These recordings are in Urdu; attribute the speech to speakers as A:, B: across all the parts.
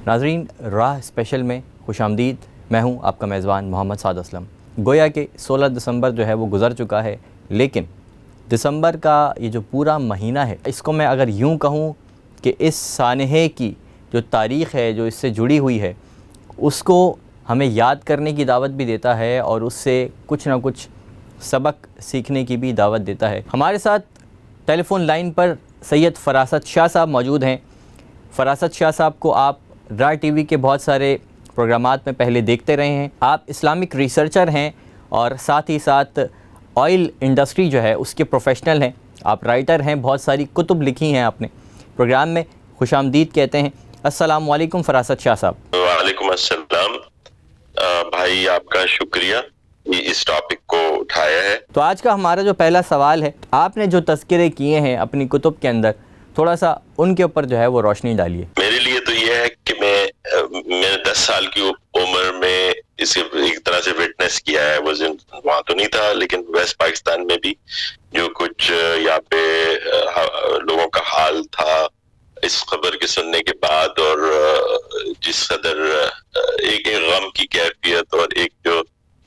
A: ناظرین، راہ اسپیشل میں خوش آمدید۔ میں ہوں آپ کا میزبان محمد سعد اسلم۔ گویا کہ 16 دسمبر جو ہے وہ گزر چکا ہے، لیکن دسمبر کا یہ جو پورا مہینہ ہے، اس کو میں اگر یوں کہوں کہ اس سانحے کی جو تاریخ ہے، جو اس سے جڑی ہوئی ہے، اس کو ہمیں یاد کرنے کی دعوت بھی دیتا ہے اور اس سے کچھ نہ کچھ سبق سیکھنے کی بھی دعوت دیتا ہے۔ ہمارے ساتھ ٹیلی فون لائن پر سید فراست شاہ صاحب موجود ہیں۔ فراست شاہ صاحب کو آپ را ٹی وی کے بہت سارے پروگرامات میں پہلے دیکھتے رہے ہیں۔ آپ اسلامک ریسرچر ہیں اور ساتھ ہی ساتھ آئل انڈسٹری جو ہے اس کے پروفیشنل ہیں۔ آپ رائٹر ہیں، بہت ساری کتب لکھی ہیں آپ نے۔ پروگرام میں خوش آمدید کہتے ہیں۔ السلام علیکم فراست شاہ صاحب۔
B: وعلیکم السلام بھائی، آپ کا شکریہ اس ٹاپک کو اٹھایا ہے۔
A: تو آج کا ہمارا جو پہلا سوال ہے، آپ نے جو تذکرے کیے ہیں اپنی کتب کے اندر، تھوڑا سا ان کے اوپر جو ہے وہ روشنی ڈالیے۔
B: میرے لیے تو یہ ہے کہ میں نے 10 سال کی عمر میں اسے ایک طرح سے وٹنس کیا ہے۔ وہ وہاں تو نہیں تھا، لیکن ویسٹ پاکستان میں بھی جو کچھ یہاں پہ لوگوں کا حال تھا اس خبر کے سننے کے بعد، اور جس قدر ایک غم کی کیفیت،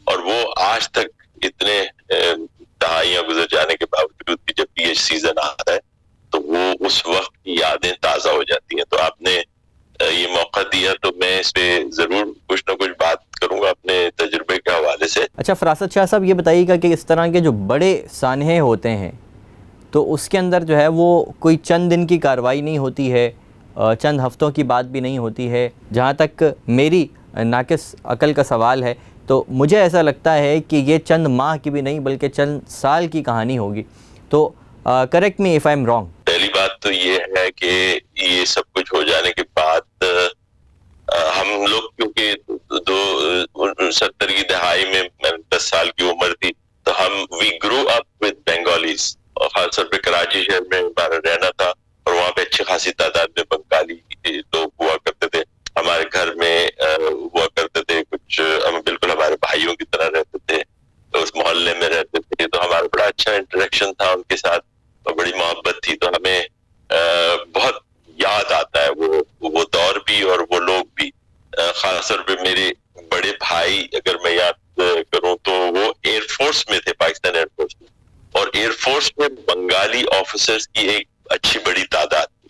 B: اور وہ آج تک اتنے دہائیاں گزر جانے کے باوجود بھی جب بھی یہ سیزن آتا ہے تو وہ اس وقت کی یادیں تازہ ہو جاتی ہیں۔ تو آپ نے یہ موقع دیا تو میں اس پہ ضرور کچھ نہ کچھ بات کروں گا اپنے تجربے کے حوالے سے۔
A: اچھا فراست شاہ صاحب، یہ بتائیے گا کہ اس طرح کے جو بڑے سانحے ہوتے ہیں تو اس کے اندر جو ہے وہ کوئی چند دن کی کارروائی نہیں ہوتی ہے، چند ہفتوں کی بات بھی نہیں ہوتی ہے۔ جہاں تک میری ناقص عقل کا سوال ہے تو مجھے ایسا لگتا ہے کہ یہ چند ماہ کی بھی نہیں بلکہ چند سال کی کہانی ہوگی۔ تو correct me if I am wrong.
B: پہلی بات تو یہ ہے کہ یہ سب کچھ ہو جانے کے بعد ہم لوگ، کیونکہ 70 کی دہائی میں 10 سال کی عمر تھی، تو وی گرو اپ ود بنگالیز، اور خاص طور پہ کراچی شہر میں ہمارا رہنا تھا، اور وہاں پہ اچھی خاصی تعداد میں بنگالی لوگ ہوا کرتے تھے۔ ہمارے گھر میں ہوا کرتے تھے، کچھ ہم بالکل ہمارے بھائیوں کی طرح رہتے تھے، اس محلے میں رہتے تھے، تو ہمارا بڑا اچھا انٹریکشن تھا ان کے ساتھ اور بڑی محبت تھی۔ تو ہمیں بہت یاد آتا ہے وہ دور بھی اور وہ لوگ بھی۔ خاص طور پہ میرے بڑے بھائی اگر میں یاد کروں تو وہ ایئر فورس میں تھے، پاکستان ایئر فورس میں، اور ایئر فورس میں بنگالی آفیسرز کی ایک اچھی بڑی تعداد تھی۔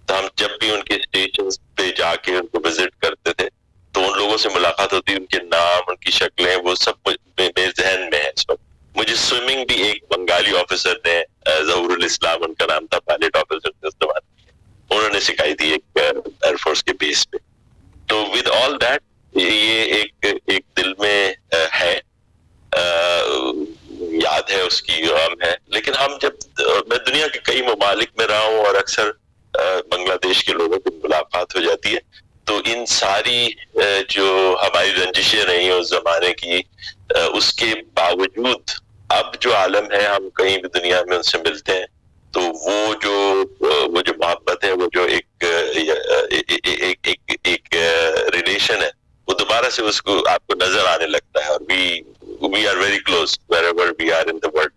B: تو ہم جب بھی ان کے اسٹیشن پہ جا کے ان کو وزٹ کرتے تھے تو ان لوگوں سے ملاقات ہوتی، ان کے نام، ان کی شکلیں، وہ سب میرے ذہن میں ہے اس وقت۔ مجھے سوئمنگ بھی ایک بنگالی آفیسر نے، ظہور الاسلام ان کا نام تھا، پائلٹ آفیسر تھے اس زمانے میں، انہوں نے سکھائی تھی ایک ایئر فورس کے بیس پہ۔ تو ود آل دیٹ یہ ایک دل میں ہے، یاد ہے، اس کی غم ہے۔ لیکن میں دنیا کے کئی ممالک میں رہا ہوں اور اکثر بنگلہ دیش کے لوگوں کی ملاقات ہو جاتی ہے، تو ان ساری جو ہماری رنجشیں رہی ہیں اس زمانے کی، اس کے باوجود اب جو عالم ہے، ہم کہیں بھی دنیا میں ان سے ملتے ہیں تو وہ جو محبت ہے، وہ جو ایک ریلیشن ہے، وہ دوبارہ سے اس کو آپ کو نظر آنے لگتا ہے، اور we are very close wherever we are in the world۔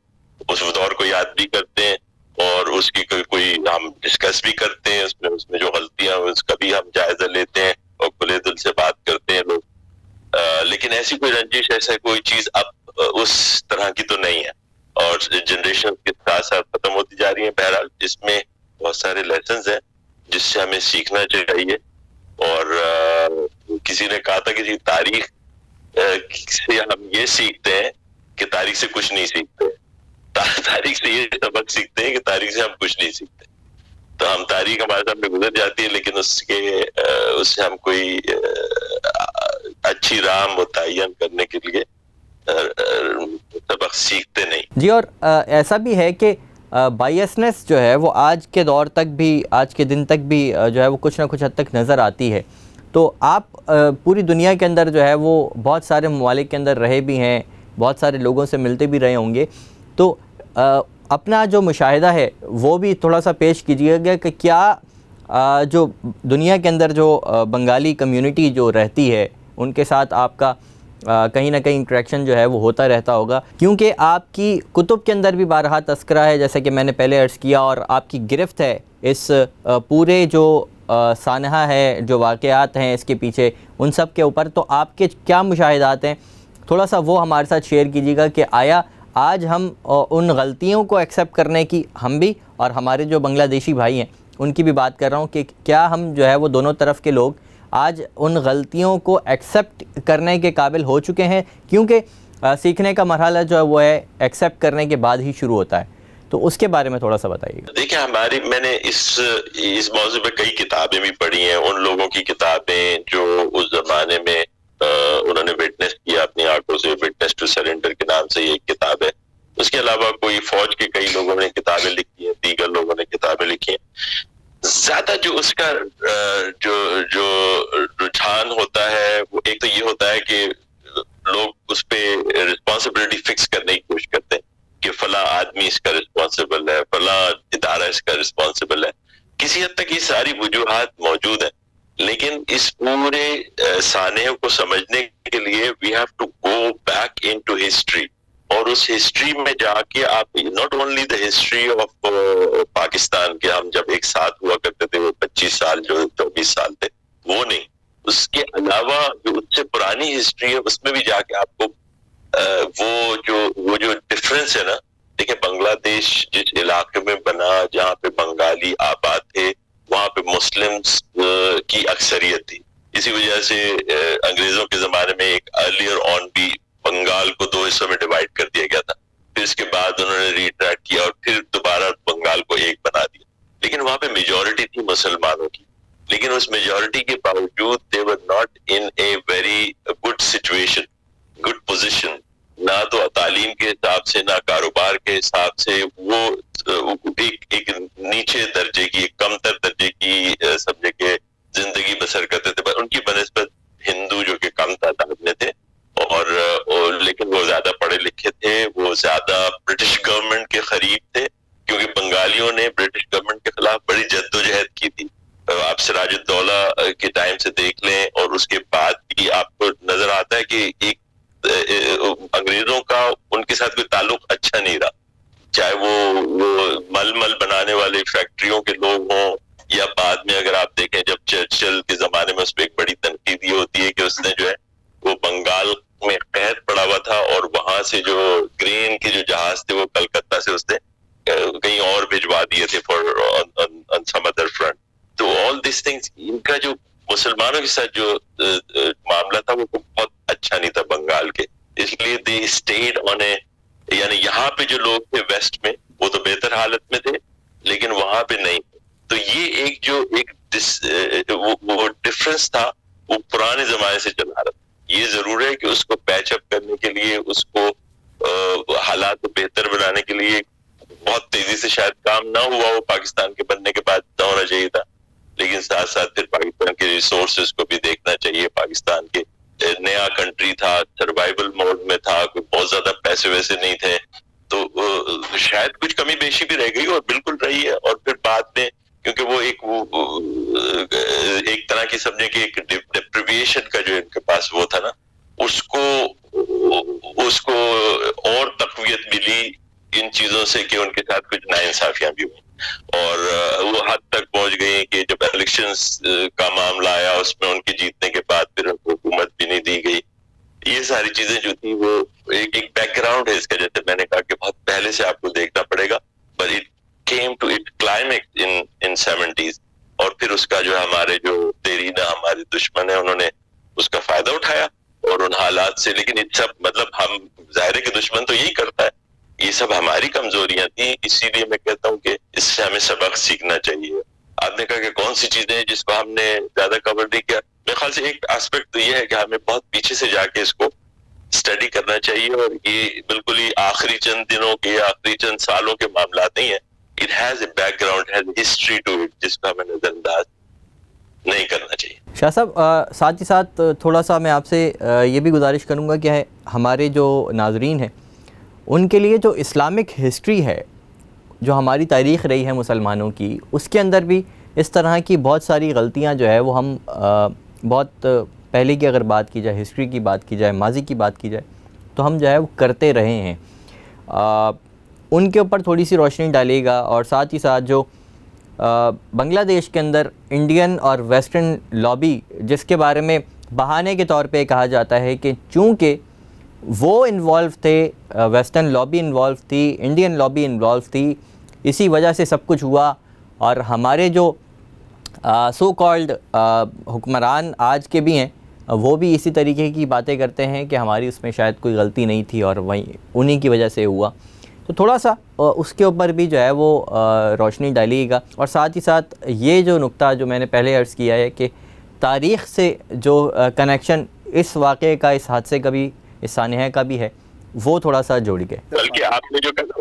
B: اس دور کو یاد بھی کرتے ہیں اور اس کی کوئی ہم ڈسکس بھی کرتے ہیں، اس میں جو غلطیاں ہیں اس کا بھی ہم جائزہ لیتے ہیں اور کھلے دل سے بات کرتے ہیں لوگ۔ لیکن ایسی کوئی رنجش، ایسا کوئی چیز اب اس طرح کی تو نہیں ہے، اور جنریشن کے ساتھ ساتھ ختم ہوتی جا رہی ہیں۔ بہرحال اس میں بہت سارے لیسنز ہیں جس سے ہمیں سیکھنا چاہیے، اور کسی نے کہا تھا کہ تاریخ سے ہم یہ سیکھتے ہیں کہ تاریخ سے کچھ نہیں سیکھتے، تاریخ سے یہ سبق سیکھتے ہیں کہ تاریخ سے ہم کچھ نہیں سیکھتے۔ تو ہم تاریخ ہمارے سامنے گزر جاتی ہے، لیکن اس سے ہم کوئی اچھی راہ متعین کرنے کے لیے سبق سیکھتے نہیں۔
A: جی، اور ایسا بھی ہے کہ بائیسنس جو ہے وہ آج کے دور تک بھی، آج کے دن تک بھی جو ہے وہ کچھ نہ کچھ حد تک نظر آتی ہے۔ تو آپ پوری دنیا کے اندر جو ہے وہ بہت سارے ممالک کے اندر رہے بھی ہیں، بہت سارے لوگوں سے ملتے بھی رہے ہوں گے، تو اپنا جو مشاہدہ ہے وہ بھی تھوڑا سا پیش کیجیے گا کہ کیا جو دنیا کے اندر جو بنگالی کمیونٹی جو رہتی ہے ان کے ساتھ آپ کا کہیں نہ کہیں انٹریکشن جو ہے وہ ہوتا رہتا ہوگا، کیونکہ آپ کی کتب کے اندر بھی بارہا تذکرہ ہے، جیسا کہ میں نے پہلے عرض کیا، اور آپ کی گرفت ہے اس پورے جو سانحہ ہے, جو واقعات ہیں اس کے پیچھے, ان سب کے اوپر تو آپ کے کیا مشاہدات ہیں, تھوڑا سا وہ ہمارے ساتھ شیئر کیجیے گا کہ آیا آج ہم ان غلطیوں کو ایکسیپٹ کرنے کی, ہم بھی اور ہمارے جو بنگلہ دیشی بھائی ہیں ان کی بھی بات کر رہا ہوں, کہ کیا ہم جو ہے وہ دونوں طرف کے لوگ آج ان غلطیوں کو ایکسیپٹ کرنے کے قابل ہو چکے ہیں, کیونکہ سیکھنے کا مرحلہ جو ہے وہ ہے ایکسیپٹ کرنے کے بعد ہی شروع ہوتا ہے, تو اس کے بارے میں تھوڑا سا بتائیے گا.
B: دیکھیں میں نے اس موضوع پہ کئی کتابیں بھی پڑھی ہیں, ان لوگوں کی کتابیں جو اس زمانے میں انہوں نے وٹنس کیا اپنی آنکھوں سے, وٹنس ٹو سرنڈر کے نام سے یہ ایک کتاب ہے. اس کے علاوہ کوئی فوج کے کئی لوگوں نے کتابیں لکھی ہیں, دیگر لوگوں نے کتابیں لکھی ہیں. زیادہ جو اس کا جو رجحان ہوتا ہے وہ ایک تو یہ ہوتا ہے کہ لوگ اس پہ رسپانسبلٹی فکس کرنے کی کوشش کرتے ہیں کہ فلاں آدمی اس کا رسپانسبل ہے, فلاں ادارہ اس کا رسپانسبل ہے. کسی حد تک یہ ساری وجوہات موجود ہیں, لیکن اس پورے سانحے کو سمجھنے کے لیے we have to go back into history, اور اس ہسٹری میں جا کے آپ not only the history of Pakistan کے, ہم جب ایک ساتھ ہوا کرتے تھے وہ 25 سال جو 24 سال تھے وہ نہیں, اس کے علاوہ جو اس سے پرانی ہسٹری ہے اس میں بھی جا کے آپ کو وہ جو ڈفرینس ہے نا. دیکھیں بنگلہ دیش جس علاقے میں بنا جہاں پہ بنگالی آباد تھے وہاں پہ مسلمز کی اکثریت تھی, اسی وجہ سے انگریزوں کے زمانے میں ایک ارلیئر آن بھی بنگال کو 2 حصوں میں ڈیوائیڈ کر دیا گیا تھا, پھر اس کے بعد انہوں نے ریٹریکٹ کیا اور پھر دوبارہ بنگال کو ایک بنا دیا. لیکن وہاں پہ میجورٹی تھی مسلمانوں کی, لیکن اس میجورٹی کے باوجود they were not in a very good situation, good position, نہ تو تعلیم کے حساب سے نہ کاروبار کے حساب سے, وہ ایک نیچے درجے کی, ایک کم تر درجے کی سمجھے کہ زندگی بسر کرتے تھے. ان کی بنسبت ہندو جو کہ کم تعداد میں تھے, اور لیکن وہ زیادہ پڑھے لکھے تھے, وہ زیادہ برٹش گورنمنٹ کے قریب تھے, کیونکہ بنگالیوں نے برٹش گورنمنٹ کے خلاف بڑی جدوجہد کی تھی. آپ سراج الدولہ کے ٹائم سے دیکھ لیں اور اس کے بعد بھی آپ کو نظر آتا ہے کہ ایک انگریزوں کا ان کے ساتھ کوئی تعلق اچھا نہیں رہا, چاہے وہ مل بنانے والے فیکٹریوں کے لوگ ہوں, یا بعد میں اگر آپ دیکھیں جب چرچل کے زمانے میں اس پہ ایک بڑی تنقید یہ ہوتی ہے کہ اس نے جو ہے وہ بنگال میں قید پڑا ہوا تھا, اور وہاں سے جو گرین کے جو جہاز تھے وہ کلکتہ سے اس نے کہیں اور بھجوا دیے تھے for on some other front. تو آل دیس تھنگس, ان کا جو مسلمانوں کے ساتھ جو معاملہ تھا وہ بہت اچھا نہیں تھا بنگال کے, اس لیے دے اسٹیڈ آن اے, یعنی یہاں پہ جو لوگ تھے ویسٹ میں وہ تو بہتر حالت میں تھے لیکن وہاں پہ نہیں. تو یہ ایک وہ ڈفرنس تھا, وہ پرانے زمانے سے چلا رہا تھا. یہ ضرور ہے کہ اس کو پیچ اپ کرنے کے لیے, اس کو حالات کو بہتر بنانے کے لیے بہت تیزی سے شاید کام نہ ہوا, وہ پاکستان کے بننے کے بعد نہ ہونا چاہیے تھا, لیکن ساتھ ساتھ پھر پاکستان کے ریسورسز کو بھی دیکھنا چاہیے. پاکستان کے نیا کنٹری تھا, سروائیول موڈ میں تھا, کوئی بہت زیادہ پیسے ویسے نہیں تھے, تو شاید کچھ کمی بیشی بھی رہ گئی اور بالکل رہی ہے. اور پھر بعد میں کیونکہ وہ ایک طرح کی سمجھے کہ ایک ڈپریویشن کا جو ان کے پاس وہ تھا نا, اس کو اور تقویت ملی ان چیزوں سے کہ ان کے ساتھ کچھ ناانصافیاں بھی ہوئیں, اور وہ حد تک پہنچ گئی کہ جب الیکشنز کا معاملہ آیا اس میں ان کے جیتنے کے بعد پھر ان کو حکومت بھی نہیں دی گئی. یہ ساری چیزیں جو تھی وہ ایک بیک گراؤنڈ ہے اس کا, جیسے میں نے کہا کہ بہت پہلے سے آپ کو دیکھنا پڑے گا, but it came to its climax in 70s, اور پھر اس کا جو ہمارے جو دیرینہ ہمارے دشمن ہیں انہوں نے اس کا فائدہ اٹھایا اور ان حالات سے. لیکن یہ سب مطلب ہم ظاہر ہے کہ دشمن تو یہی کرتا ہے, یہ سب ہماری کمزوریاں تھیں, اسی لیے میں کہتا ہوں کہ اس سے ہمیں سبق سیکھنا چاہیے. آپ نے کہا کہ کون سی چیزیں ہیں جس کو ہم نے زیادہ کور نہیں کیا, میرے خیال سے ایک اسپیکٹ تو یہ ہے کہ ہمیں بہت پیچھے سے جا کے اس کو اسٹڈی کرنا چاہیے, اور یہ بالکل ہی آخری چند دنوں کے آخری چند سالوں کے معاملات نہیں ہیں. It has a background, has a history to it, جس کو ہمیں نظر انداز نہیں کرنا چاہیے.
A: شاہ صاحب ساتھ ہی ساتھ تھوڑا سا میں آپ سے یہ بھی گزارش کروں گا کہ ہمارے جو ناظرین ہیں ان کے لیے جو اسلامک ہسٹری ہے, جو ہماری تاریخ رہی ہے مسلمانوں کی, اس کے اندر بھی اس طرح کی بہت ساری غلطیاں جو ہے وہ ہم بہت پہلے کی اگر بات کی جائے, ہسٹری کی بات کی جائے, ماضی کی بات کی جائے, تو ہم جو ہے وہ کرتے رہے ہیں. ان کے اوپر تھوڑی سی روشنی ڈالیے گا, اور ساتھ ہی ساتھ جو بنگلہ دیش کے اندر انڈین اور ویسٹرن لابی، جس کے بارے میں بہانے کے طور پہ کہا جاتا ہے کہ چونکہ وہ انوالو تھے، ویسٹرن لابی انوالو تھی، انڈین لابی انوالو تھی، اسی وجہ سے سب کچھ ہوا. اور ہمارے جو سو کالڈ حکمران آج کے بھی ہیں، وہ بھی اسی طریقے کی باتیں کرتے ہیں کہ ہماری اس میں شاید کوئی غلطی نہیں تھی اور وہیں انہی کی وجہ سے ہوا. تو تھوڑا سا اس کے اوپر بھی جو ہے وہ روشنی ڈالیے گا. اور ساتھ ہی ساتھ یہ جو نقطہ جو میں نے پہلے عرض کیا ہے کہ تاریخ سے جو کنیکشن اس واقعے کا، اس حادثے کا بھی، اس سانحہ کا بھی ہے، وہ تھوڑا سا جوڑ گئے.
B: بلکہ آپ نے جو کہا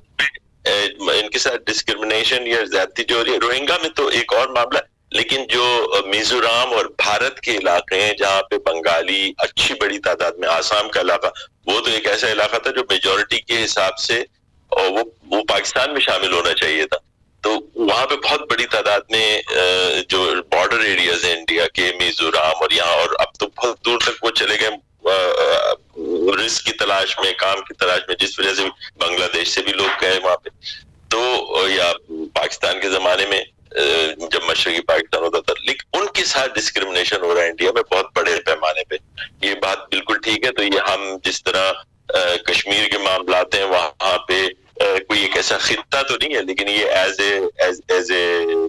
B: ان کے ساتھ ڈسکرمنیشن یا زیادتی جو ہو رہی ہے، روہنگا میں تو ایک اور معاملہ، لیکن جو میزورام اور بھارت کے علاقے ہیں جہاں پہ بنگالی اچھی بڑی تعداد میں، آسام کا علاقہ، وہ تو ایک ایسا علاقہ تھا جو میجورٹی کے حساب سے وہ پاکستان میں شامل ہونا چاہیے تھا. تو وہاں پہ بہت بڑی تعداد میں جو بارڈر ایریاز ہیں انڈیا کے، میزورام اور یہاں، اور اب تو بہت دور تک وہ چلے گئے رزق کی تلاش میں، کام کی تلاش میں، جس وجہ سے بنگلہ دیش سے بھی لوگ گئے وہاں پہ. تو یا پاکستان کے زمانے میں جب مشرقی پاکستان ہوتا تھا، لیکن ان کے ساتھ ڈسکرمنیشن ہو رہا ہے انڈیا میں بہت بڑے پیمانے پہ. یہ بات بالکل ٹھیک ہے. تو یہ ہم جس طرح کشمیر کے معاملات ہیں، وہاں پہ کوئی ایک ایسا خطہ تو نہیں ہے، لیکن یہ ایز اے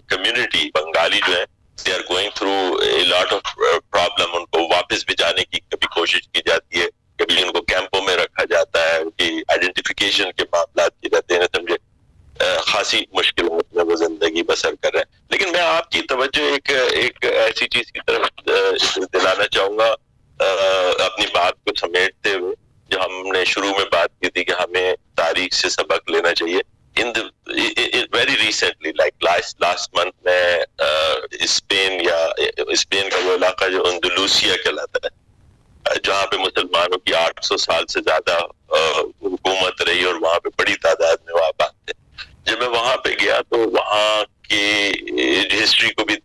B: کمیونٹی بنگالی جو ہے they are going through a lot of problem. ان کو واپس بھی جانے کی کبھی کوشش کی جاتی ہے، کبھی ان کو کیمپوں میں رکھا جاتا ہے، ان کی آئیڈینٹیفیکیشن کے معاملات کی جاتے ہیں، سمجھے خاصی مشکلات میں وہ زندگی بسر کر رہے ہیں. لیکن میں آپ کی توجہ ایک ایسی چیز کی طرف دلانا چاہوں گا اپنی بات کو سمیٹتے ہوئے، جو ہم نے شروع میں بات کی تھی کہ ہمیں تاریخ سے سبق لینا چاہیے. Very recently like last month میں اسپین کا وہ علاقہ جو اندلوسیا کہلاتا ہے، جہاں پہ مسلمانوں کی 800 سال سے زیادہ حکومت رہی اور وہاں پہ بڑی تعداد میں وہ آباد تھے. جب میں وہاں پہ گیا تو وہاں کی ہسٹری کو بھی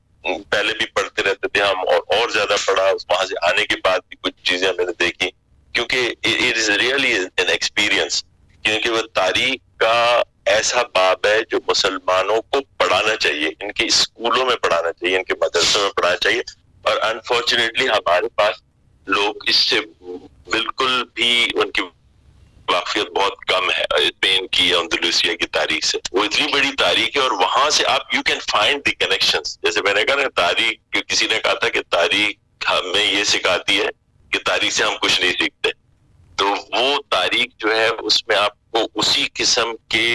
B: پہلے بھی پڑھتے رہتے تھے ہم، اور زیادہ پڑھا. وہاں سے آنے کے بعد بھی کچھ چیزیں میں نے دیکھی، کیونکہ it is really an experience. کیونکہ وہ تاریخ کا ایسا باب ہے جو مسلمانوں کو پڑھانا چاہیے، ان کے اسکولوں میں پڑھانا چاہیے، ان کے مدرسوں میں پڑھانا چاہیے. اور انفارچونیٹلی ہمارے پاس لوگ اس سے بالکل بھی ان کی واقفیت بہت کم ہے اسپین کی یا اندلوسیا کی تاریخ سے. وہ اتنی بڑی تاریخ ہے اور وہاں سے آپ you can find the connections. جیسے میں نے کہا نا، تاریخ، کسی نے کہا تھا کہ تاریخ ہمیں یہ سکھاتی ہے کہ تاریخ سے ہم کچھ نہیں سیکھتے. تو وہ تاریخ جو ہے اس میں آپ کو اسی قسم کے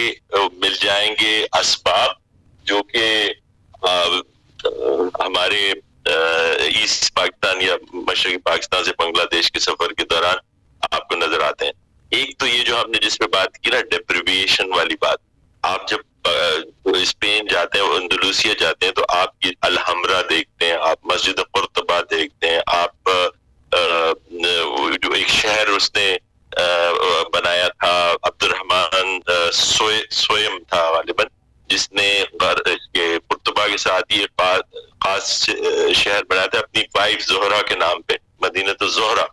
B: مل جائیں گے اسباب جو کہ ہمارے ایسٹ پاکستان یا مشرقی پاکستان سے بنگلہ دیش کے سفر کے دوران آپ کو نظر آتے ہیں. ایک تو یہ جو ہم نے جس پہ بات کی نا، ڈیپریویشن والی بات. آپ جب اسپین جاتے ہیں، اندلوسیا جاتے ہیں، تو آپ یہ الحمرا دیکھتے ہیں، آپ مسجد قرطبہ دیکھتے ہیں، آپ جو ایک شہر اس نے بنایا تھا، عبد الرحمن سوئم تھا غالباً، جس نے قرطبہ کے ساتھ یہ خاص شہر بنایا تھا اپنی وائف زہرا کے نام پہ، مدینہ الزہرا.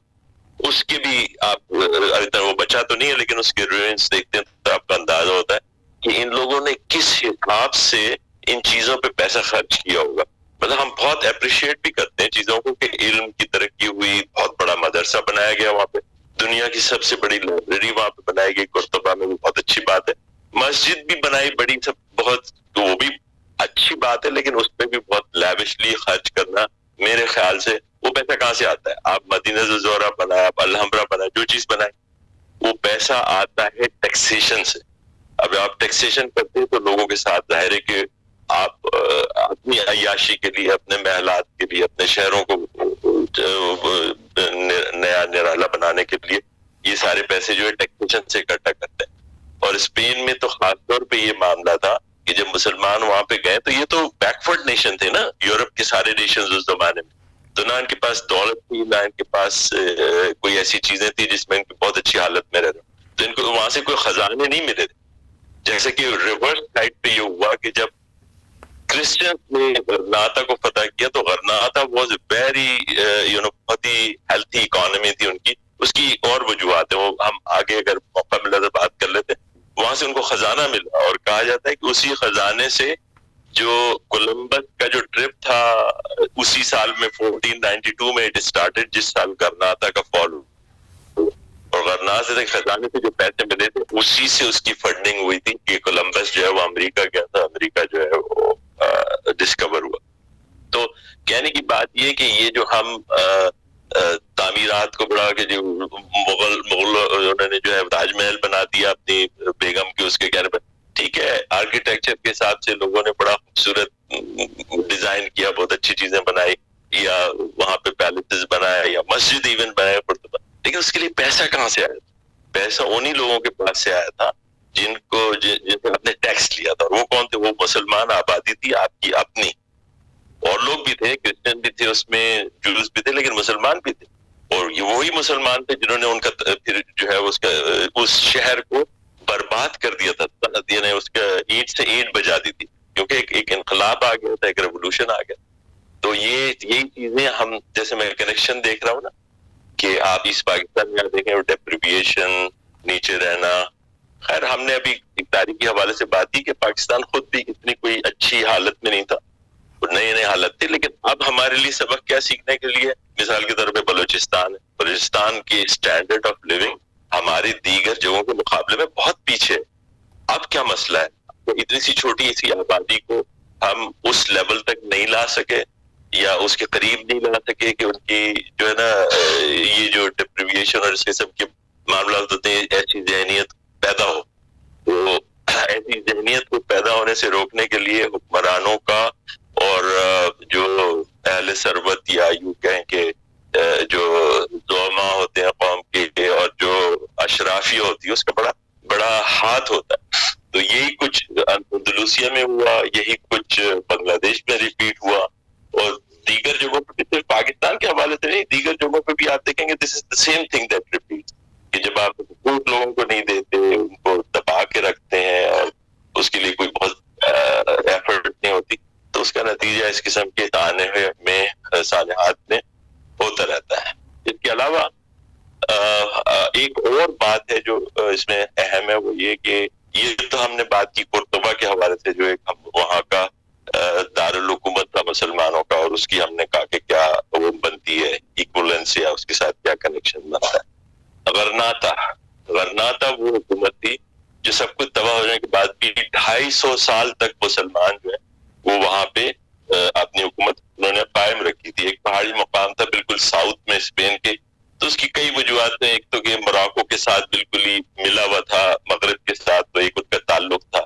B: اس کے بھی آپ وہ بچا تو نہیں ہے، لیکن اس کے روئنس دیکھتے ہیں تو آپ کا اندازہ ہوتا ہے کہ ان لوگوں نے کس حساب سے ان چیزوں پہ پیسہ خرچ کیا ہوگا. مطلب ہم بہت اپریشیٹ بھی کرتے ہیں چیزوں کو کہ علم کی ترقی ہوئی، بہت بڑا مدرسہ بنایا گیا وہاں پہ، دنیا کی سب سے بڑی لائبریری وہاں پہ بنائی گئی قرطبہ میں، بہت اچھی بات ہے. مسجد بھی بنائی بڑی، سب بہت، وہ بھی اچھی بات ہے. لیکن اس پہ بھی بہت لیوشلی خرچ کرنا، میرے خیال سے وہ پیسہ کہاں سے آتا ہے؟ آپ مدینہ الزہرا بنائے، آپ الحمرا بنائے، جو چیز بنائے، وہ پیسہ آتا ہے ٹیکسیشن سے. اب آپ ٹیکسیشن کرتے ہیں تو لوگوں کے ساتھ ظاہر ہے کہ آپ اپنی عیاشی کے لیے، اپنے محلات کے لیے، اپنے شہروں کو نیا نرالا بنانے کے لیے یہ سارے پیسے جو ہے ٹیکسیشن سے اکٹھا کرتے ہیں. اور اسپین میں تو خاص طور پہ یہ معاملہ تھا کہ جب مسلمان وہاں پہ گئے تو یہ تو بیکورڈ نیشن تھے نا، یورپ کے سارے نیشنز اس زمانے میں. تو نہ ان کے پاس دولت تھی، نہ ان کے پاس کوئی ایسی چیزیں تھی جس میں ان کی بہت اچھی حالت میں رہتے. تو ان کو وہاں سے کوئی خزانے نہیں ملے تھے. جیسے کہ ریورس سائڈ پہ یہ ہوا کہ جب کرسچنز نے غرناطہ کو فتح کیا تو غرناطہ واز ویری بہت ہی ہیلتھی اکانومی تھی ان کی. اس کی اور وجوہات ہیں، وہ ہم آگے اگر موقع ملا تو بات کر لیتے. وہاں سے ان کو خزانہ ملا اور کہا جاتا ہے کہ اسی خزانے سے جو کولمبس کا جو ٹرپ تھا اسی سال میں 1492 میں اٹ اسٹارٹڈ، جس سال غرناطہ کا فال، اور غرناطہ سے خزانے سے جو پیسے ملے تھے اسی سے اس کی فنڈنگ ہوئی تھی کہ کولمبس جو ہے وہ امریکہ گیا تھا، امریکہ جو ہے وہ ڈسکور ہوا. تو کہنے کی بات یہ کہ یہ جو ہم تعمیرات کو بڑھا کے جو مغل انہوں نے جو ہے تاج محل بنا دیا اپنی بیگم کے اس کے کہنے پر، ٹھیک ہے آرکیٹیکچر کے حساب سے لوگوں نے بڑا خوبصورت ڈیزائن کیا، بہت اچھی چیزیں بنائی، یا وہاں پہ پیلسز بنایا یا مسجد ایون بنایا، لیکن اس کے لیے پیسہ کہاں سے آیا؟ پیسہ انہی لوگوں کے پاس سے آیا تھا جن نے اپنے ٹیکس لیا تھا. اور وہ کون تھے؟ وہ مسلمان آبادی تھی آپ کی اپنی، اور لوگ بھی تھے، کرسچن بھی تھے اس میں، جوز بھی تھے، لیکن مسلمان بھی تھے. اور یہ وہی مسلمان تھے جنہوں نے ان کا پھر جو ہے اس شہر کو برباد کر دیا تھا، یعنی اس کا اینٹ سے اینٹ بجا دی تھی، کیونکہ ایک انقلاب آ گیا تھا، ایک ریولوشن آ گیا. تو یہی چیزیں ہم، جیسے میں کنیکشن دیکھ رہا ہوں نا کہ آپ اس پاکستان میں دیکھیں ڈیپریویشن، نیچے رہنا. خیر ہم نے ابھی ایک تاریخی حوالے سے بات کی کہ پاکستان خود بھی اتنی کوئی اچھی حالت میں نہیں تھا، نئے حالت تھے، لیکن اب ہمارے لیے سبق کیا سیکھنے کے لیے؟ مثال کے طور پہ بلوچستان ہے، بلوچستان کی اسٹینڈرڈ آف لیونگ ہماری دیگر جگہوں کے مقابلے میں بہت پیچھے ہے. اب کیا مسئلہ ہے؟ تو اتنی سی چھوٹی سی آبادی کو ہم اس لیول تک نہیں لا سکے یا اس کے قریب نہیں لا سکے کہ ان کی جو ہے نا یہ جو ڈپریویشن اور اس قسم کے معاملات ہوتے ہیں، ایسی ذہنیت پیدا ہو. تو ایسی ذہنیت کو پیدا ہونے سے روکنے کے لیے حکمرانوں کا اور جو اہل ثروت یا یوں کہیں کہ جو زعماء ہوتے ہیں قوم کے اور جو اشرافیہ ہوتی ہے اس کا بڑا ہاتھ ہوتا ہے. تو یہی کچھ اندلوسیہ میں ہوا، یہی کچھ بنگلہ دیش میں ریپیٹ ہوا، اور دیگر جگہوں پہ صرف پاکستان کے حوالے سے نہیں، دیگر جگہوں پہ بھی آپ دیکھیں گے this is the same thing that repeat, کہ جب آپ حقوق لوگوں کو نہیں دیتے، ان کو دبا کے رکھتے ہیں اور اس کے لیے کوئی بہت ایفرٹ نہیں ہوتی، تو اس کا نتیجہ اس قسم کے تانے میں صالحات میں ہوتا رہتا ہے. اس کے علاوہ ایک اور بات ہے جو اس میں اہم ہے، وہ یہ کہ یہ تو ہم نے بات کی قرطبہ کے حوالے سے، جو ایک وہاں کا دارالحکومت تھا مسلمانوں کا، اور اس کی ہم نے کہا کہ کیا وہ بنتی ہے ایکولنس یا اس کے ساتھ کیا کنیکشن بنتا ہے. غرناطہ وہ حکومت تھی جو سب کچھ تباہ ہو جانے کے بعد بھی 250 سال تک مسلمان جو ہے وہ وہاں پہ اپنی حکومت انہوں نے قائم رکھی تھی. ایک پہاڑی مقام تھا بالکل ساؤتھ میں اسپین کے، تو اس کی کئی وجوہات ہیں. ایک تو کہ موراکو کے ساتھ بالکل ہی ملا ہوا تھا، مغرب کے ساتھ تو ایک ان کا تعلق تھا.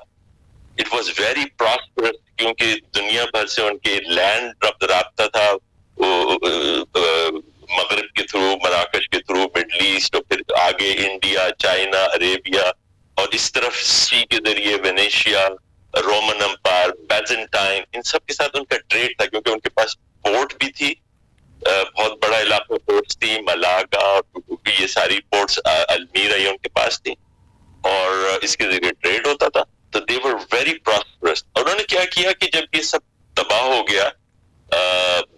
B: اٹ واز ویری پراسپرس، کیونکہ دنیا بھر سے ان کے لینڈ رابطہ تھا، مغرب کے تھرو، مراکش کے تھرو، مڈل ایسٹ، اور پھر آگے انڈیا، چائنا، عربیہ، اور اس طرف سی کے ذریعے وینیشیا، رومن امپائر، بیزنٹائن، ان سب کے ساتھ ان کا ٹریڈ تھا، کیونکہ ان کے پاس پورٹ بھی تھی، بہت بڑا علاقہ پورٹس تھی، ملاگا، یہ ساری پورٹس، المیرا یہ ان کے پاس تھی، اور اس کے ذریعے ٹریڈ ہوتا تھا. تو they were very prosperous. انہوں نے کیا کیا کہ جب یہ سب تباہ ہو گیا،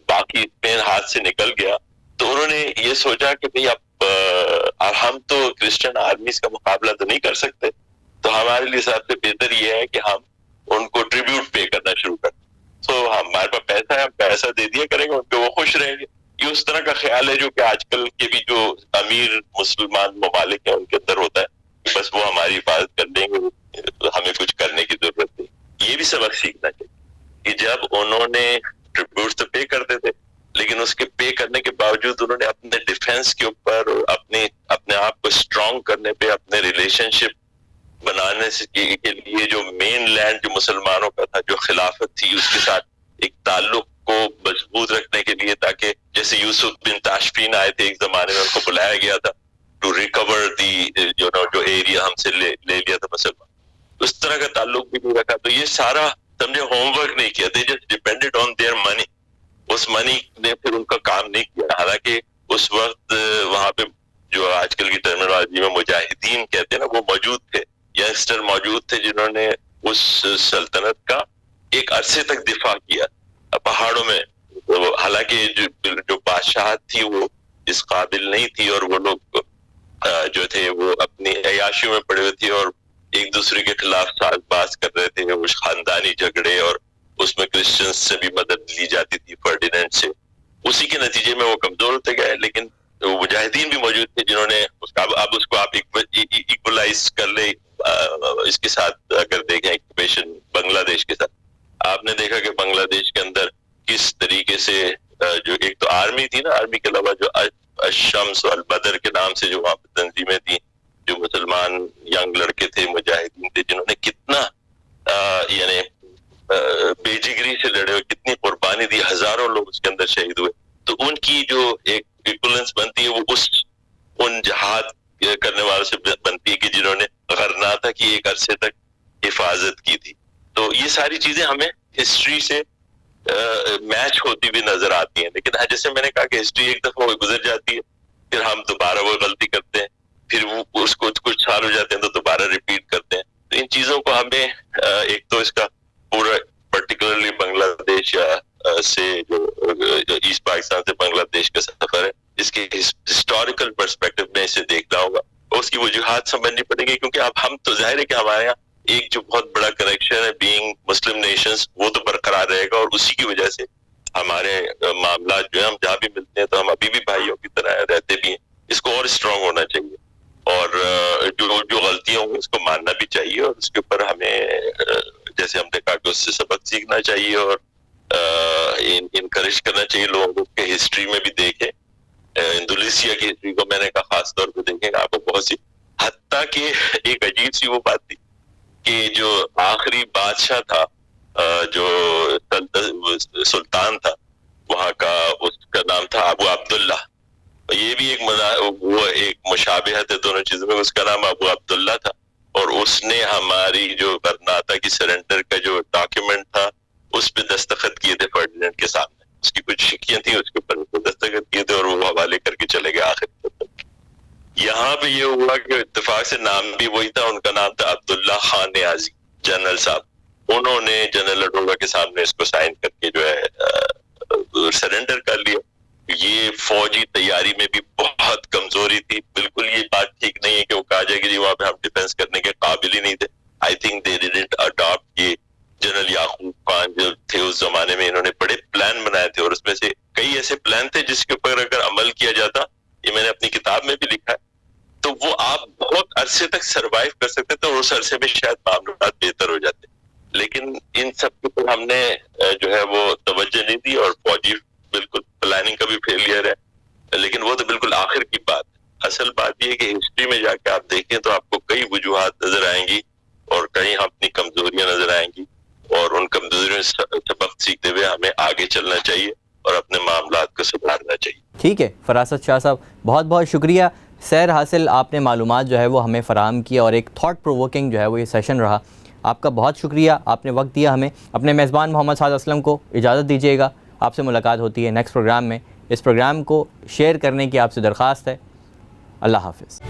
B: باقی اسپین ہاتھ سے نکل گیا، تو انہوں نے یہ سوچا کہ بھئی اب ہم تو کرسچن آرمیز کا مقابلہ تو نہیں کر سکتے، تو ہمارے لیے سب سے بہتر یہ ہے کہ ہم ان کو ٹریبیوٹ پے کرنا شروع کر دیں. تو ہمارے پاس پیسہ ہے، ہم پیسہ دے دیا کریں گے ان پہ، وہ خوش رہیں گے. یہ اس طرح کا خیال ہے جو کہ آج کل کے بھی جو امیر مسلمان ممالک ہیں ان کے اندر ہوتا ہے، بس وہ ہماری حفاظت کر دیں گے، ہمیں کچھ کرنے کی ضرورت نہیں. یہ بھی سبق سیکھنا چاہیے کہ جب انہوں نے ٹریبیوٹ تو پے کرتے تھے، لیکن اس کے پے کرنے کے باوجود انہوں نے اپنے ڈیفینس کے اوپر اور اپنے آپ کو اسٹرانگ کرنے پہ، اپنے ریلیشن شپ بنانے کے لیے جو مین لینڈ جو مسلمانوں کا تھا، جو خلافت تھی، اس کے ساتھ ایک تعلق کو مضبوط رکھنے کے لیے، تاکہ جیسے یوسف بن تاشفین آئے تھے ایک زمانے میں، ان کو بلایا گیا تھا ٹو ریکور دی جو ایریا ہم سے لے لیا تھا مسلمان، اس طرح کا تعلق بھی نہیں رکھا. تو یہ سارا سمجھے ہوم ورک نہیں کیا، they just depended on their money. اس منی نے پھر ان کا کام نہیں کیا. حالانکہ اس وقت وہاں پہ جو آج کل کی ٹرمینالوجی میں مجاہدین کہتے ہیں نا، وہ موجود تھے، ینگسٹر موجود تھے، جنہوں نے اس سلطنت کا ایک عرصے تک دفاع کیا پہاڑوں میں. حالانکہ جو بادشاہت تھی وہ اس قابل نہیں تھی، اور وہ لوگ جو تھے وہ اپنی عیاشیوں میں پڑے ہوئے تھے اور ایک دوسرے کے خلاف ساز باز کر رہے تھے، وہ خاندانی جھگڑے اور اس میں کرسچنز سے بھی مدد لی جاتی تھی فرڈینینڈ سے. اسی کے نتیجے میں وہ کمزور ہوتے گئے. لیکن مجاہدین بھی موجود تھے جنہوں نے اب اس کو آپ ایکولائز کر لیں. اس کے ساتھ اگر دیکھیں ایکویشن بنگلہ دیش کے ساتھ، آپ نے دیکھا کہ بنگلہ دیش کے اندر کس طریقے سے جو ایک تو آرمی تھی نا، آرمی کے علاوہ جو الشمس والبدر کے نام سے جو وہاں پہ تنظیمیں تھیں، جو مسلمان ینگ لڑکے تھے، مجاہدین تھے، جنہوں نے کتنا یعنی بے جگری سے لڑے ہوئے، کتنی قربانی دی، ہزاروں لوگ اس کے اندر شہید ہوئے. تو ان کی جو ایک ایکولنس بنتی ہے وہ ان جہاد کرنے والوں سے بنتی ہے کہ جنہوں نے غرناطہ کی ایک عرصے تک حفاظت کی تھی. تو یہ ساری چیزیں ہمیں ہسٹری سے میچ ہوتی ہوئی نظر آتی ہیں. لیکن جیسے میں نے کہا کہ ہسٹری ایک دفعہ وہ گزر جاتی ہے، پھر ہم دوبارہ وہ غلطی کرتے ہیں، پھر وہ اس کو کچھ سال ہو جاتے ہیں تو دوبارہ ریپیٹ کرتے ہیں. تو ان چیزوں کو ہمیں ایک تو اس کا پورا پرٹیکولرلی بنگلہ دیش یا سے جو ایسٹ پاکستان سے بنگلہ دیش کا سفر ہے، اس کے ہسٹوریکل پرسپیکٹو میں اسے دیکھنا ہوگا اور اس کی وجوہات سمجھنی پڑیں گی. کیونکہ اب ہم تو ظاہر ہے کہ ہمارے یہاں ایک جو بہت بڑا کنیکشن ہے بینگ مسلم نیشنز، وہ تو برقرار رہے گا، اور اسی کی وجہ سے ہمارے معاملات جو ہیں، ہم جہاں بھی ملتے ہیں تو ہم ابھی بھی بھائیوں کی طرح رہتے بھی ہیں. اس کو اور اسٹرانگ ہونا چاہیے، اور جو غلطیاں ہوں اس کو ماننا بھی چاہیے، اور اس کے اوپر ہمیں جیسے ہم نے کہا کہ اس سے سبق سیکھنا چاہیے اور انکریج کرنا چاہیے لوگوں کو کہ ہسٹری میں بھی دیکھیں. انڈونیشیا کی ہسٹری کو میں نے کہا خاص طور پہ دیکھیں گے، آپ کو بہت سی، حتیٰ کہ ایک عجیب سی وہ بات تھی کہ جو آخری بادشاہ تھا، جو سلطان تھا وہاں کا، اس کا نام تھا ابو عبداللہ. یہ بھی ایک مشابہت ہے دونوں چیزوں میں. اس کا نام ابو عبداللہ تھا، اور اس نے ہماری جو غرناطہ کی سرنڈر کا جو ڈاکیومنٹ تھا اس پہ دستخط کیے تھے فرڈینینڈ کے سامنے. اس کی کچھ شکیاں تھیں، اس کے اوپر دستخط کیے تھے اور وہ حوالے کر کے چلے گئے آخر تک. یہاں پہ یہ ہوا کہ اتفاق سے نام بھی وہی تھا، ان کا نام تھا عبداللہ خان نیازی، جنرل صاحب. انہوں نے جنرل اڈوگا کے سامنے اس کو سائن کر کے جو ہے سرنڈر کر لیا. یہ فوجی تیاری میں بھی بہت کمزوری تھی. بالکل یہ بات ٹھیک نہیں ہے کہ وہ کہا جائے کہ جی وہاں پہ ہم ڈیفینس کرنے کے قابل ہی نہیں تھے. I think they didn't adapt. یہ جنرل یعقوب خان جو تھے اس زمانے میں، انہوں نے بڑے پلان بنائے تھے، اور اس میں سے کئی ایسے پلان تھے جس کے اوپر اگر عمل کیا جاتا، یہ میں نے اپنی کتاب میں بھی لکھا ہے، تو وہ آپ بہت عرصے تک سروائیو کر سکتے تھے، اور اس عرصے میں شاید معاملات بہتر ہو جاتے. لیکن ان سب کے اوپر ہم نے جو ہے وہ توجہ نہیں دی، اور فوجی بالکل پلاننگ کا بھی فیلئر ہے. لیکن وہ تو بالکل آخر کی بات ہے. اصل بات یہ ہے کہ ہسٹری میں جا کے آپ دیکھیں تو آپ کو کئی وجوہات نظر آئیں گی، اور کئی اپنی کمزوریاں نظر آئیں گی، اور ان کمزوریوں سے سبق سیکھتے ہوئے ہمیں آگے چلنا چاہیے اور اپنے معاملات کو سدھارنا چاہیے.
A: ٹھیک ہے فراست شاہ صاحب، بہت بہت شکریہ. سیر حاصل آپ نے معلومات جو ہے وہ ہمیں فراہم کیا، اور ایک تھاٹ پرووکنگ جو ہے وہ یہ سیشن رہا. آپ کا بہت شکریہ، آپ نے وقت دیا ہمیں. اپنے میزبان محمد سعد اسلم کو اجازت دیجیے گا. آپ سے ملاقات ہوتی ہے نیکسٹ پروگرام میں. اس پروگرام کو شیئر کرنے کی آپ سے درخواست ہے. اللہ حافظ.